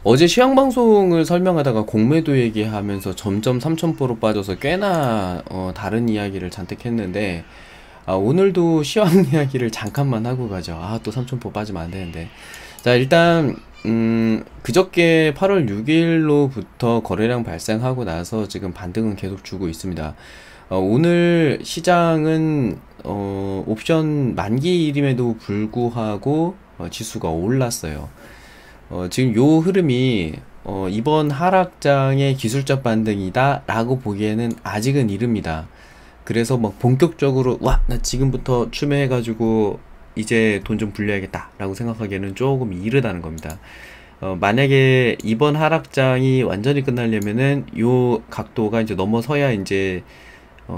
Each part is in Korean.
어제 시황방송을 설명하다가 공매도 얘기하면서 점점 3,000%로 빠져서 꽤나 다른 이야기를 잔뜩 했는데, 오늘도 시황 이야기를 잠깐만 하고 가죠. 또 3,000% 빠지면 안 되는데. 자, 일단 그저께 8월 6일로부터 거래량 발생하고 나서 지금 반등은 계속 주고 있습니다. 오늘 시장은 옵션 만기일임에도 불구하고 지수가 올랐어요. 지금 요 흐름이 이번 하락장의 기술적 반등이다 라고 보기에는 아직은 이릅니다. 그래서 막 본격적으로 나 지금부터 추매해가지고 이제 돈 좀 불려야겠다 라고 생각하기에는 조금 이르다는 겁니다. 만약에 이번 하락장이 완전히 끝나려면은 요 각도가 이제 넘어서야 이제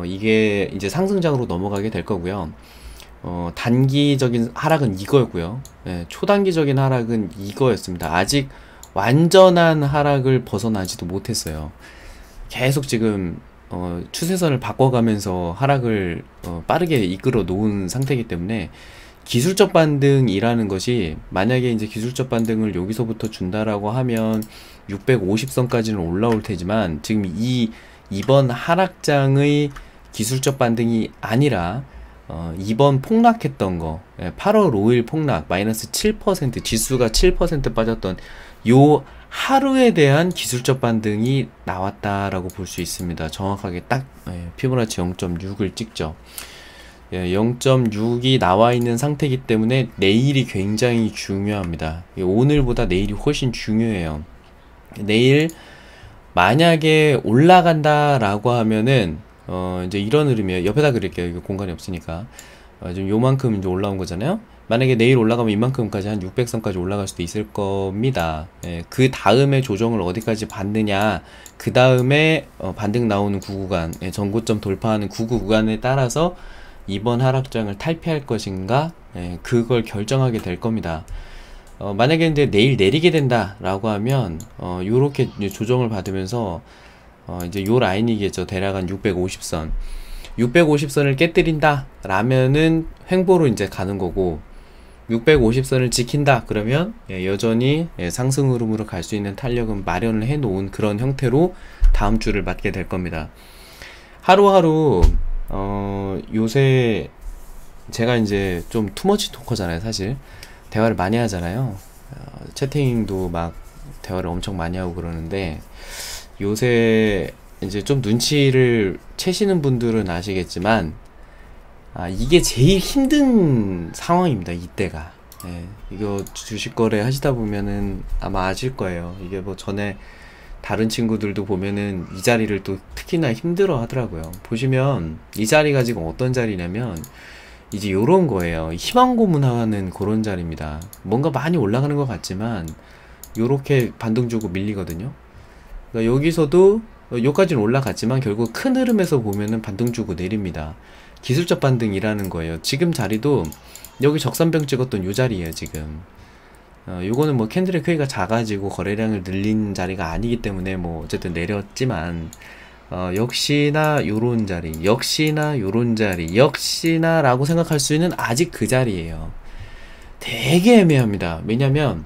이게 이제 상승장으로 넘어가게 될 거고요. 단기적인 하락은 이거였고요. 초단기적인 하락은 이거였습니다. 아직 완전한 하락을 벗어나지도 못했어요. 계속 지금 추세선을 바꿔가면서 하락을 빠르게 이끌어 놓은 상태이기 때문에 기술적 반등이라는 것이, 만약에 이제 기술적 반등을 여기서부터 준다라고 하면 650선까지는 올라올 테지만, 지금 이번 하락장의 기술적 반등이 아니라 이번 폭락했던 거, 8월 5일 폭락 마이너스 7%, 지수가 7% 빠졌던 요 하루에 대한 기술적 반등이 나왔다라고 볼 수 있습니다. 정확하게 딱 피보나치 0.6을 찍죠. 0.6이 나와 있는 상태이기 때문에 내일이 굉장히 중요합니다. 오늘보다 내일이 훨씬 중요해요. 내일 만약에 올라간다라고 하면은 이제 이런 흐름이에요. 옆에다 그릴게요. 이거 공간이 없으니까. 지금 요만큼 이제 올라온 거잖아요. 만약에 내일 올라가면 이만큼까지 한 600선까지 올라갈 수도 있을 겁니다. 그 다음에 조정을 어디까지 받느냐, 그 다음에 반등 나오는 구구간, 전고점 돌파하는 구구간에 따라서 이번 하락장을 탈피할 것인가, 그걸 결정하게 될 겁니다. 만약에 이제 내일 내리게 된다라고 하면 요렇게 조정을 받으면서 이제 요 라인이겠죠. 대략 한 650선. 650선을 깨뜨린다 라면은 횡보로 이제 가는 거고, 650선을 지킨다 그러면 여전히 상승 흐름으로 갈 수 있는 탄력은 마련을 해 놓은 그런 형태로 다음 주를 맞게 될 겁니다. 하루하루 요새 제가 이제 좀 투머치 토커잖아요. 사실 대화를 많이 하잖아요. 채팅도 막 대화를 엄청 많이 하고 그러는데, 요새 이제 좀 눈치를 채시는 분들은 아시겠지만, 이게 제일 힘든 상황입니다. 이때가. 이거 주식 거래 하시다 보면은 아마 아실 거예요. 이게 뭐 전에 다른 친구들도 보면은 이 자리를 또 특히나 힘들어 하더라고요. 보시면 이 자리가 지금 어떤 자리냐면 이제 요런 거예요. 희망 고문하는 그런 자리입니다. 뭔가 많이 올라가는 것 같지만 요렇게 반등 주고 밀리거든요. 그러니까 여기서도 여기까지는 올라갔지만 결국 큰 흐름에서 보면은 반등 주고 내립니다. 기술적 반등이라는 거예요. 지금 자리도 여기 적산병 찍었던 요 자리예요. 지금 요거는 뭐 캔들의 크기가 작아지고 거래량을 늘린 자리가 아니기 때문에 뭐 어쨌든 내렸지만, 역시나 요런 자리, 역시나 요런 자리, 역시나 라고 생각할 수 있는 아직 그 자리예요. 되게 애매합니다. 왜냐면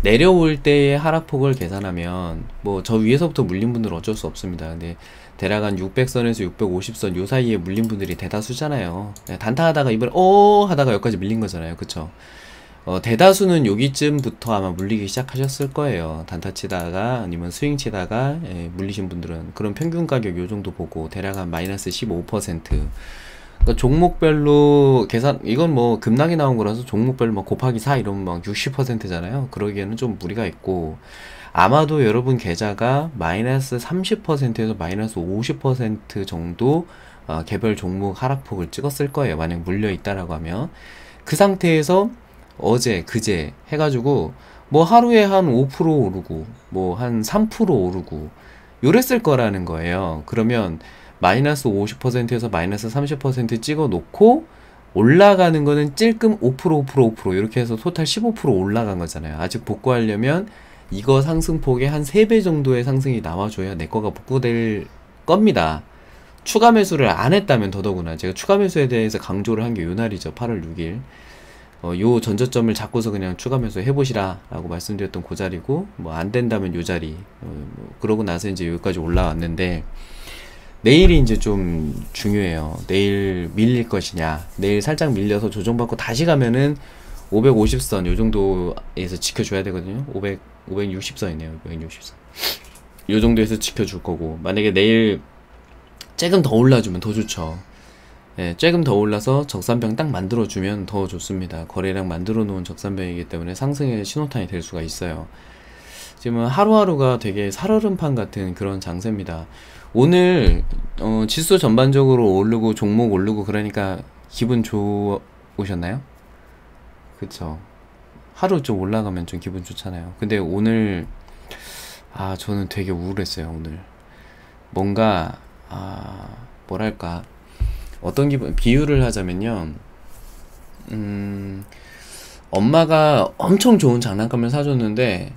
내려올 때의 하락폭을 계산하면 뭐 저 위에서부터 물린 분들은 어쩔 수 없습니다. 근데 대략 한 600선에서 650선 요 사이에 물린 분들이 대다수잖아요. 단타하다가 이번에 하다가 여기까지 밀린 거잖아요. 그쵸? 대다수는 여기쯤부터 아마 물리기 시작하셨을 거예요. 단타 치다가 아니면 스윙 치다가 물리신 분들은. 그럼 평균 가격 요 정도 보고 대략 한 마이너스 15%. 그러니까 종목별로 계산, 이건 뭐 급락이 나온 거라서 종목별로 뭐 곱하기 4 이러면 막 60%잖아요. 그러기에는 좀 무리가 있고, 아마도 여러분 계좌가 마이너스 30%에서 마이너스 50% 정도 개별 종목 하락폭을 찍었을 거예요. 만약 물려 있다라고 하면. 그 상태에서 어제 그제 해가지고 뭐 하루에 한 5% 오르고 뭐 한 3% 오르고 요랬을 거라는 거예요. 그러면 마이너스 50%에서 마이너스 30% 찍어 놓고 올라가는 거는 찔끔 5% 이렇게 해서 토탈 15% 올라간 거잖아요. 아직 복구하려면 이거 상승폭의 한 3배 정도의 상승이 나와줘야 내 거가 복구될 겁니다. 추가 매수를 안 했다면 더더구나. 제가 추가 매수에 대해서 강조를 한 게 요 날이죠. 8월 6일. 요 전저점을 잡고서 그냥 추가 매수 해보시라 라고 말씀드렸던 그 자리고, 뭐 안 된다면 요 자리, 뭐 그러고 나서 이제 여기까지 올라왔는데, 내일이 이제 좀 중요해요. 내일 밀릴 것이냐, 내일 살짝 밀려서 조정받고 다시 가면은 550선 요 정도에서 지켜줘야 되거든요. 560선이네요. 560선 요 정도에서 지켜줄 거고, 만약에 내일 조금 더 올라주면 더 좋죠. 예, 조금 더 올라서 적산병 딱 만들어주면 더 좋습니다. 거래량 만들어 놓은 적산병이기 때문에 상승의 신호탄이 될 수가 있어요. 지금 하루하루가 되게 살얼음판 같은 그런 장세입니다. 오늘 지수 전반적으로 오르고 종목 오르고 그러니까 기분 좋으셨나요? 그쵸. 하루 좀 올라가면 좀 기분 좋잖아요. 근데 오늘 저는 되게 우울했어요. 오늘 뭔가 뭐랄까, 어떤 기분, 비유를 하자면요, 엄마가 엄청 좋은 장난감을 사줬는데,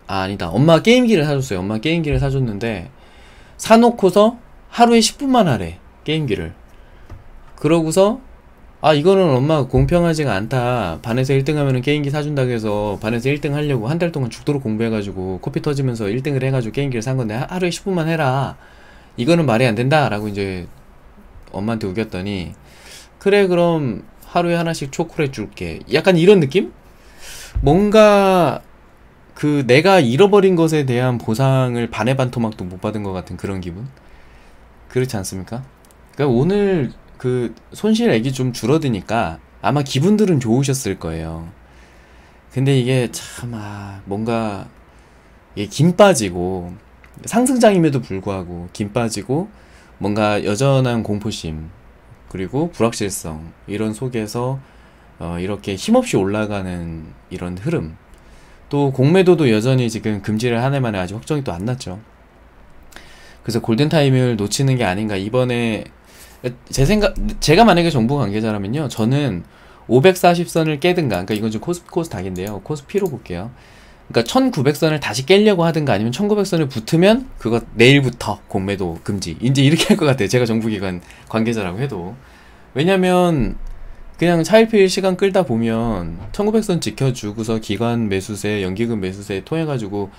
아니다, 엄마가 게임기를 사줬어요. 엄마가 게임기를 사줬는데 사놓고서 하루에 10분만 하래, 게임기를. 그러고서 이거는 엄마가 공평하지가 않다, 반에서 1등 하면은 게임기 사준다고 해서 반에서 1등 하려고 한 달 동안 죽도록 공부해가지고 코피 터지면서 1등을 해가지고 게임기를 산 건데 하루에 10분만 해라, 이거는 말이 안 된다 라고 이제 엄마한테 우겼더니, 그래 그럼 하루에 하나씩 초콜릿 줄게, 약간 이런 느낌? 뭔가 그 내가 잃어버린 것에 대한 보상을 반의 반토막도 못 받은 것 같은 그런 기분? 그렇지 않습니까? 그러니까 오늘 그 손실액이 좀 줄어드니까 아마 기분들은 좋으셨을 거예요. 근데 이게 참 뭔가 이게 김 빠지고, 상승장임에도 불구하고 김 빠지고, 뭔가 여전한 공포심 그리고 불확실성, 이런 속에서 이렇게 힘없이 올라가는 이런 흐름, 또 공매도도 여전히 지금 금지를 한 해 만에 아직 확정이 또 안 났죠. 그래서 골든타임을 놓치는 게 아닌가. 이번에 제가 만약에 정부 관계자라면요, 저는 540선을 깨든가, 그러니까 이건 좀 코스닥인데요, 코스피로 볼게요. 그러니까 1900선을 다시 깨려고 하든가, 아니면 1900선을 붙으면 그거 내일부터 공매도 금지, 이제 이렇게 할 것 같아요. 제가 정부기관 관계자라고 해도. 왜냐면 그냥 차일피일 시간 끌다 보면 1900선 지켜주고서 기관 매수세, 연기금 매수세 통해가지고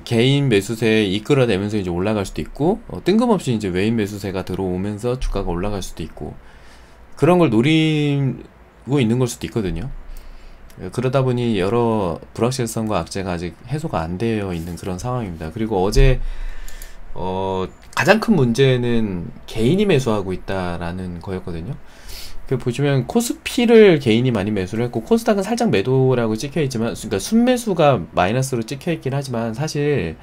개인 매수세 이끌어내면서 이제 올라갈 수도 있고, 뜬금없이 이제 외인 매수세가 들어오면서 주가가 올라갈 수도 있고, 그런 걸 노리고 있는 걸 수도 있거든요. 그러다 보니 여러 불확실성과 악재가 아직 해소가 안 되어 있는 그런 상황입니다. 그리고 어제 가장 큰 문제는 개인이 매수하고 있다라는 거였거든요. 보시면 코스피를 개인이 많이 매수를 했고, 코스닥은 살짝 매도라고 찍혀있지만, 그러니까 순매수가 마이너스로 찍혀있긴 하지만 사실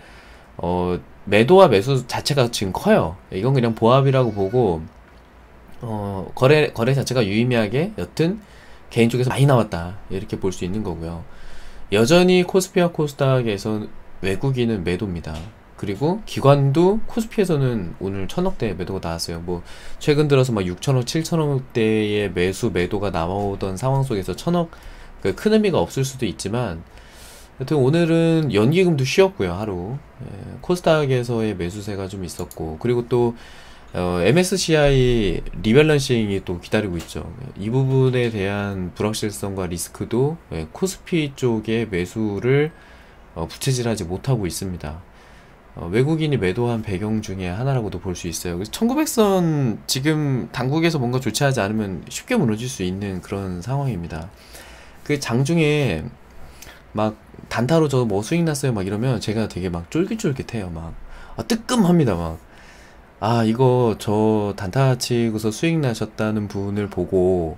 매도와 매수 자체가 지금 커요. 이건 그냥 보합이라고 보고, 거래 자체가 유의미하게 여튼 개인 쪽에서 많이 나왔다, 이렇게 볼 수 있는 거고요. 여전히 코스피와 코스닥에서 외국인은 매도입니다. 그리고 기관도 코스피에서는 오늘 1000억대 매도가 나왔어요. 뭐 최근 들어서 막 6천억, 7천억대의 매도가 나오던 상황 속에서 1000억 큰 의미가 없을 수도 있지만, 여튼 오늘은 연기금도 쉬었고요, 하루. 코스닥에서의 매수세가 좀 있었고, 그리고 또 MSCI 리밸런싱이 또 기다리고 있죠. 이 부분에 대한 불확실성과 리스크도 코스피 쪽의 매수를 부채질하지 못하고 있습니다. 외국인이 매도한 배경 중에 하나라고도 볼 수 있어요. 그래서 1900선 지금 당국에서 뭔가 조치하지 않으면 쉽게 무너질 수 있는 그런 상황입니다. 그 장중에 막 단타로 저 뭐 수익 났어요 막 이러면 제가 되게 막 쫄깃쫄깃해요. 막 뜨끔합니다. 막 이거 저 단타 치고서 수익 나셨다는 분을 보고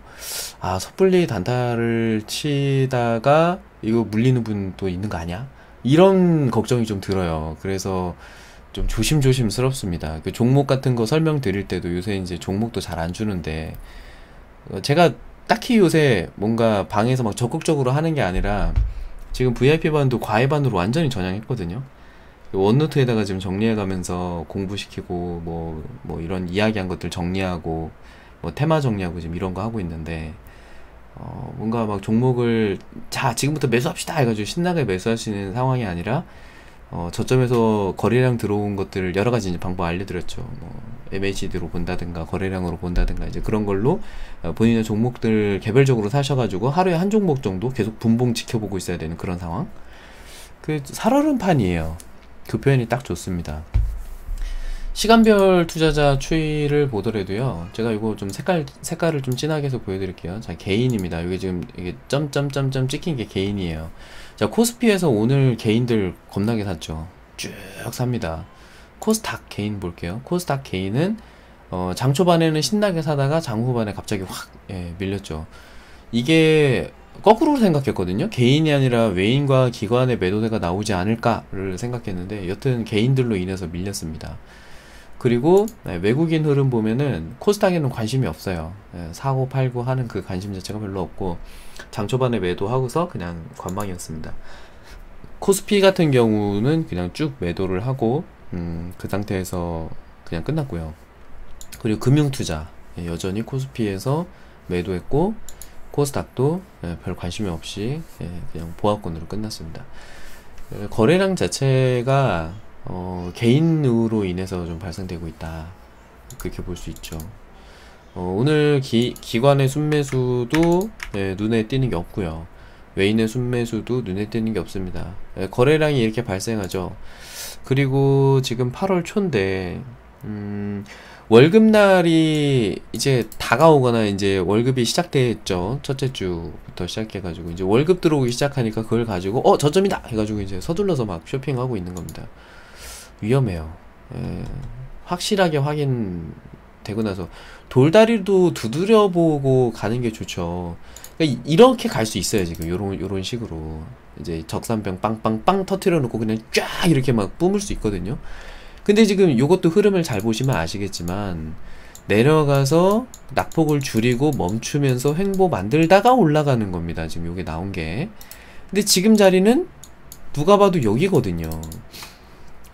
섣불리 단타를 치다가 이거 물리는 분도 있는 거 아니야? 이런 걱정이 좀 들어요. 그래서 좀 조심스럽습니다. 그 종목 같은 거 설명드릴 때도 요새 이제 종목도 잘 안 주는데, 제가 딱히 요새 뭔가 방에서 막 적극적으로 하는 게 아니라 지금 VIP 반도 과외반으로 완전히 전향했거든요. 원노트에다가 지금 정리해가면서 공부시키고 뭐 이런 이야기한 것들 정리하고 뭐 테마 정리하고 지금 이런 거 하고 있는데, 뭔가 막 종목을 지금부터 매수합시다 해가지고 신나게 매수하시는 상황이 아니라 저점에서 거래량 들어온 것들을 여러 가지 이제 방법 알려드렸죠. 뭐 MACD로 본다든가 거래량으로 본다든가 이제 그런 걸로 본인의 종목들 개별적으로 사셔가지고 하루에 한 종목 정도 계속 분봉 지켜보고 있어야 되는 그런 상황. 그 살얼음판이에요. 그 표현이 딱 좋습니다. 시간별 투자자 추이를 보더라도요. 제가 이거 좀 색깔을 좀 진하게 해서 보여드릴게요. 자, 개인입니다. 이게 지금 이게 점점점점 찍힌 게 개인이에요. 자, 코스피에서 오늘 개인들 겁나게 샀죠. 쭉 삽니다. 코스닥 개인 볼게요. 코스닥 개인은 장 초반에는 신나게 사다가 장 후반에 갑자기 확 밀렸죠. 이게 거꾸로 생각했거든요. 개인이 아니라 외인과 기관의 매도세가 나오지 않을까를 생각했는데 여튼 개인들로 인해서 밀렸습니다. 그리고 외국인 흐름 보면은 코스닥에는 관심이 없어요. 사고 팔고 하는 그 관심 자체가 별로 없고 장 초반에 매도하고서 그냥 관망이었습니다. 코스피 같은 경우는 그냥 쭉 매도를 하고 그 상태에서 그냥 끝났고요. 그리고 금융투자 여전히 코스피에서 매도했고 코스닥도 별 관심이 없이 그냥 보합권으로 끝났습니다. 거래량 자체가 개인으로 인해서 좀 발생되고 있다. 그렇게 볼 수 있죠. 오늘 기관의 순매수도 눈에 띄는 게 없고요. 외인의 순매수도 눈에 띄는 게 없습니다. 거래량이 이렇게 발생하죠. 그리고 지금 8월 초인데 월급날이 이제 다가오거나 이제 월급이 시작됐죠. 첫째 주부터 시작해가지고 이제 월급 들어오기 시작하니까 그걸 가지고 저점이다 해가지고 이제 서둘러서 막 쇼핑하고 있는 겁니다. 위험해요. 확실하게 확인되고 나서 돌다리도 두드려보고 가는 게 좋죠. 그러니까 이렇게 갈 수 있어요. 지금 요런 식으로 이제 적산병 빵빵빵 터트려 놓고 그냥 쫙 이렇게 막 뿜을 수 있거든요. 근데 지금 요것도 흐름을 잘 보시면 아시겠지만 내려가서 낙폭을 줄이고 멈추면서 횡보 만들다가 올라가는 겁니다. 지금 요게 나온 게. 근데 지금 자리는 누가 봐도 여기거든요.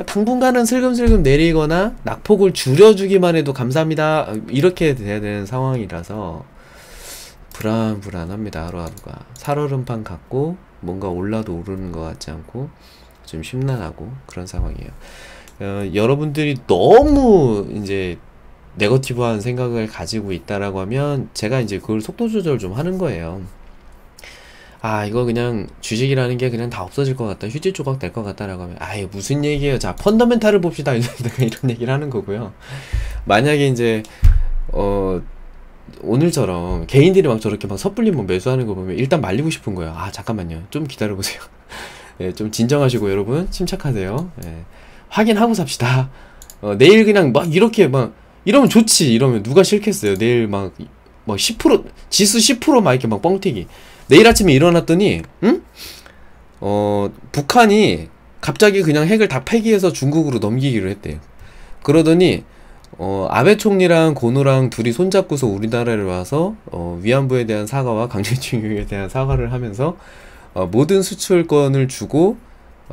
당분간은 슬금슬금 내리거나 낙폭을 줄여주기만 해도 감사합니다 이렇게 돼야 되는 상황이라서 불안합니다. 하루하루가 살얼음판 같고 뭔가 올라도 오르는 것 같지 않고 좀 심란하고 그런 상황이에요. 여러분들이 너무 이제 네거티브한 생각을 가지고 있다라고 하면 제가 이제 그걸 속도 조절 좀 하는 거예요. 이거 그냥 주식이라는 게 그냥 다 없어질 것 같다, 휴지 조각 될 것 같다라고 하면 아예 무슨 얘기예요. 자, 펀더멘탈을 봅시다. 이런 얘기를 하는 거고요. 만약에 이제 오늘처럼 개인들이 막 저렇게 막 섣불리 뭐 매수하는 거 보면 일단 말리고 싶은 거예요. 잠깐만요, 좀 기다려보세요. 좀 진정하시고 여러분 침착하세요. 확인하고 삽시다. 내일 그냥 막 이렇게 막 이러면 좋지. 이러면 누가 싫겠어요. 내일 막 10% 지수 10% 막 이렇게 막 뻥튀기. 내일 아침에 일어났더니 북한이 갑자기 그냥 핵을 다 폐기해서 중국으로 넘기기로 했대요. 그러더니 아베 총리랑 고노랑 둘이 손잡고서 우리나라를 와서 위안부에 대한 사과와 강제징용에 대한 사과를 하면서 모든 수출권을 주고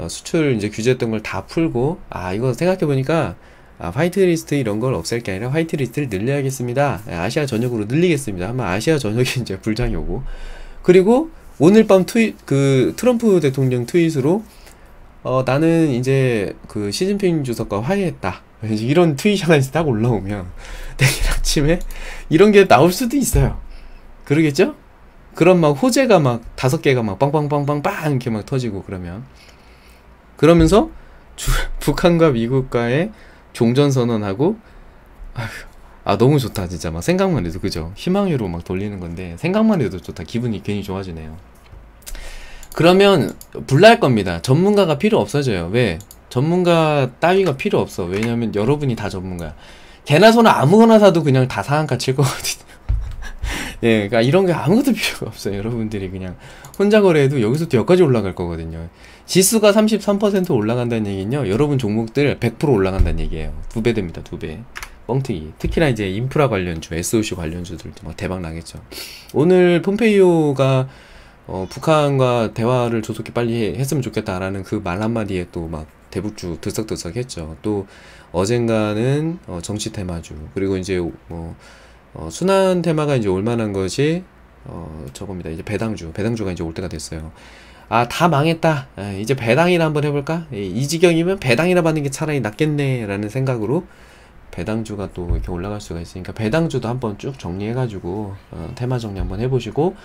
수출 이제 규제했던 걸 다 풀고 이거 생각해보니까 화이트리스트 이런 걸 없앨 게 아니라 화이트리스트를 늘려야겠습니다. 아시아 전역으로 늘리겠습니다. 아마 아시아 전역이 이제 불장이 오고, 그리고 오늘 밤 트럼프 대통령 트윗으로 나는 이제 그 시진핑 주석과 화해했다, 이런 트윗이 하나 딱 올라오면 내일 아침에 이런 게 나올 수도 있어요. 그러겠죠? 그런 막 호재가 막 5개가 막 빵빵빵빵빵 이렇게 막 터지고 그러면서 북한과 미국과의 종전선언하고 너무 좋다 진짜. 막 생각만 해도, 그죠? 희망으로 막 돌리는 건데 생각만 해도 좋다. 기분이 괜히 좋아지네요. 그러면 불날 겁니다. 전문가가 필요 없어져요. 왜? 전문가 따위가 필요 없어. 왜냐면 여러분이 다 전문가야. 개나 소나 아무거나 사도 그냥 다 상한가 칠 거거든요. 그러니까 이런 게 아무것도 필요가 없어요. 여러분들이 그냥 혼자 거래해도 여기서부터 여기까지 올라갈 거거든요. 지수가 33% 올라간다는 얘기는요, 여러분 종목들 100% 올라간다는 얘기예요. 2배 됩니다. 2배. 뻥튀기. 특히나 이제 인프라 관련주, SOC 관련주들도 막 대박 나겠죠. 오늘 폼페이오가 북한과 대화를 조속히 빨리 했으면 좋겠다라는 그 말 한마디에 또 막 대북주 들썩들썩 했죠. 또 어젠가는 정치 테마주, 그리고 이제 순환 테마가 이제 올만한 것이 저겁니다. 이제 배당주가 이제 올 때가 됐어요. 아, 다 망했다. 이제 배당이나 한번 해볼까? 이 지경이면 배당이나 받는 게 차라리 낫겠네 라는 생각으로 배당주가 또 이렇게 올라갈 수가 있으니까 배당주도 한번 쭉 정리해가지고 테마 정리 한번 해보시고,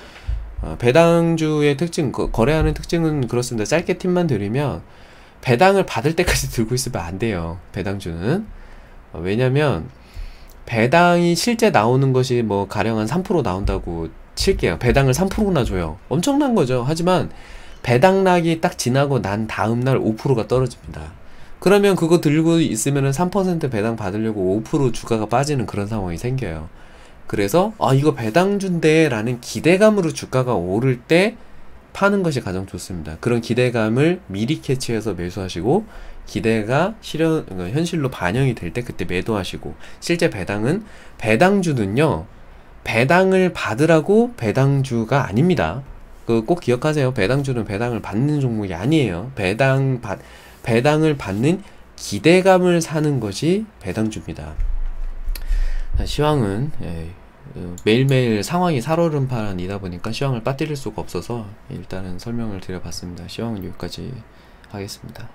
배당주의 특징, 거래하는 특징은 그렇습니다. 짧게 팁만 드리면 배당을 받을 때까지 들고 있으면 안 돼요. 배당주는. 왜냐면 배당이 실제 나오는 것이 뭐 가령 한 3% 나온다고 칠게요. 배당을 3%나 줘요. 엄청난 거죠. 하지만 배당락이 딱 지나고 난 다음날 5%가 떨어집니다. 그러면 그거 들고 있으면 3% 배당 받으려고 5% 주가가 빠지는 그런 상황이 생겨요. 그래서 아, 이거 배당주인데 라는 기대감으로 주가가 오를 때 파는 것이 가장 좋습니다. 그런 기대감을 미리 캐치해서 매수하시고, 기대가 현실로 반영이 될 때 그때 매도하시고, 실제 배당주는요, 배당을 받으라고 배당주가 아닙니다. 꼭 기억하세요. 배당주는 배당을 받는 종목이 아니에요. 배당을 받는 기대감을 사는 것이 배당주입니다. 시황은 매일매일 상황이 살얼음판이다 보니까 시황을 빠뜨릴 수가 없어서 일단은 설명을 드려봤습니다. 시황은 여기까지 하겠습니다.